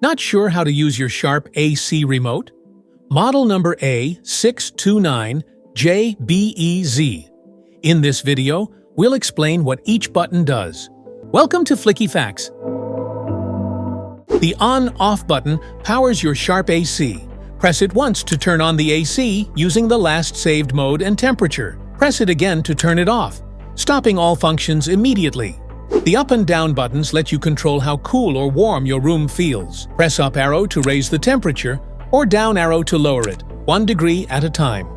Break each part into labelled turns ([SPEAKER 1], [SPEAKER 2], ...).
[SPEAKER 1] Not sure how to use your Sharp AC remote? Model number A629JBEZ. In this video, we'll explain what each button does. Welcome to Flicky Facts. The on-off button powers your Sharp AC. Press it once to turn on the AC using the last saved mode and temperature. Press it again to turn it off, stopping all functions immediately. The up and down buttons let you control how cool or warm your room feels. Press up arrow to raise the temperature, or down arrow to lower it, 1 degree at a time.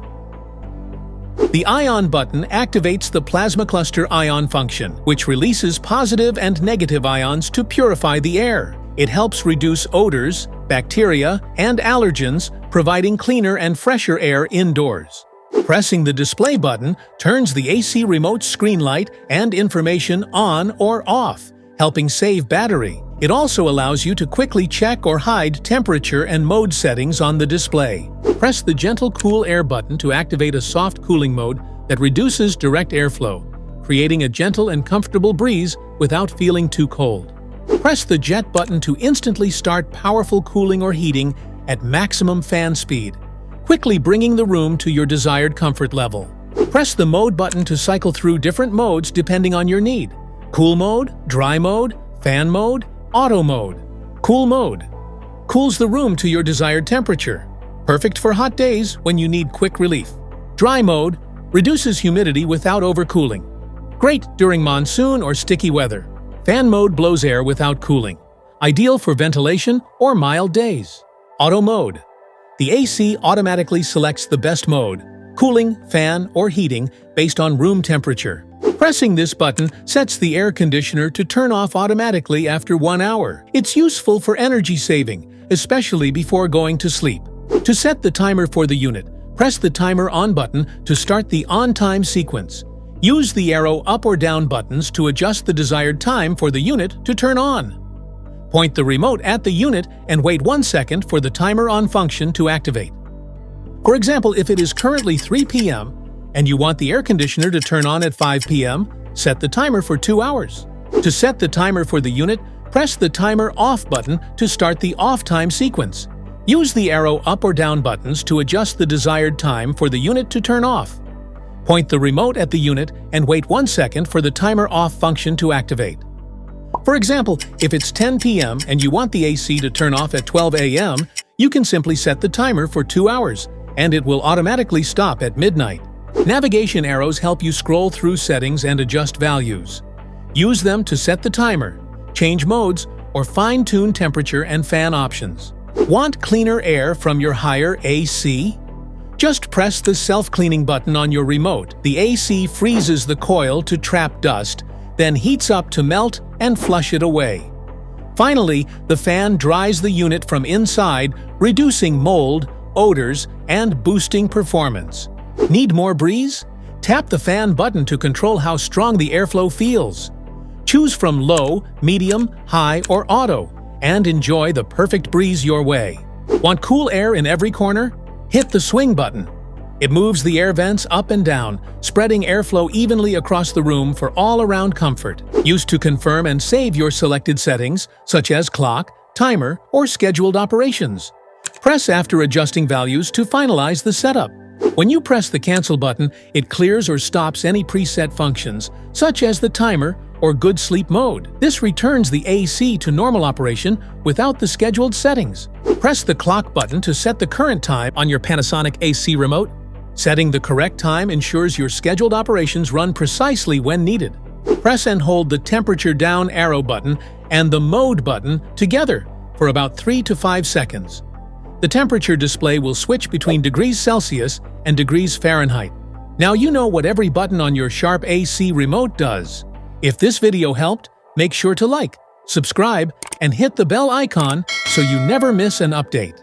[SPEAKER 1] The ion button activates the plasma cluster ion function, which releases positive and negative ions to purify the air. It helps reduce odors, bacteria, and allergens, providing cleaner and fresher air indoors. Pressing the display button turns the AC remote screen light and information on or off, helping save battery. It also allows you to quickly check or hide temperature and mode settings on the display. Press the gentle cool air button to activate a soft cooling mode that reduces direct airflow, creating a gentle and comfortable breeze without feeling too cold. Press the jet button to instantly start powerful cooling or heating at maximum fan speed, quickly bringing the room to your desired comfort level. Press the mode button to cycle through different modes depending on your need. Cool mode, dry mode, fan mode, auto mode. Cool mode cools the room to your desired temperature, perfect for hot days when you need quick relief. Dry mode reduces humidity without overcooling, great during monsoon or sticky weather. Fan mode blows air without cooling, ideal for ventilation or mild days. Auto mode. The AC automatically selects the best mode, cooling, fan, or heating, based on room temperature. Pressing this button sets the air conditioner to turn off automatically after 1 hour. It's useful for energy saving, especially before going to sleep. To set the timer for the unit, press the timer on button to start the on-time sequence. Use the arrow up or down buttons to adjust the desired time for the unit to turn on. Point the remote at the unit and wait 1 second for the timer on function to activate. For example, if it is currently 3 p.m. and you want the air conditioner to turn on at 5 p.m., set the timer for 2 hours. To set the timer for the unit, press the timer off button to start the off time sequence. Use the arrow up or down buttons to adjust the desired time for the unit to turn off. Point the remote at the unit and wait 1 second for the timer off function to activate. For example, if it's 10 p.m. and you want the AC to turn off at 12 a.m., you can simply set the timer for 2 hours, and it will automatically stop at midnight. Navigation arrows help you scroll through settings and adjust values. Use them to set the timer, change modes, or fine-tune temperature and fan options. Want cleaner air from your higher AC? Just press the self-cleaning button on your remote. The AC freezes the coil to trap dust, then heats up to melt and flush it away. Finally, the fan dries the unit from inside, reducing mold, odors, and boosting performance. Need more breeze? Tap the fan button to control how strong the airflow feels. Choose from low, medium, high, or auto, and enjoy the perfect breeze your way. Want cool air in every corner? Hit the swing button. It moves the air vents up and down, spreading airflow evenly across the room for all-around comfort. Use to confirm and save your selected settings, such as clock, timer, or scheduled operations. Press after adjusting values to finalize the setup. When you press the cancel button, it clears or stops any preset functions, such as the timer or good sleep mode. This returns the AC to normal operation without the scheduled settings. Press the clock button to set the current time on your Panasonic AC remote. Setting the correct time ensures your scheduled operations run precisely when needed. Press and hold the temperature down arrow button and the mode button together for about 3 to 5 seconds. The temperature display will switch between degrees Celsius and degrees Fahrenheit. Now you know what every button on your Sharp AC remote does. If this video helped, make sure to like, subscribe, and hit the bell icon so you never miss an update.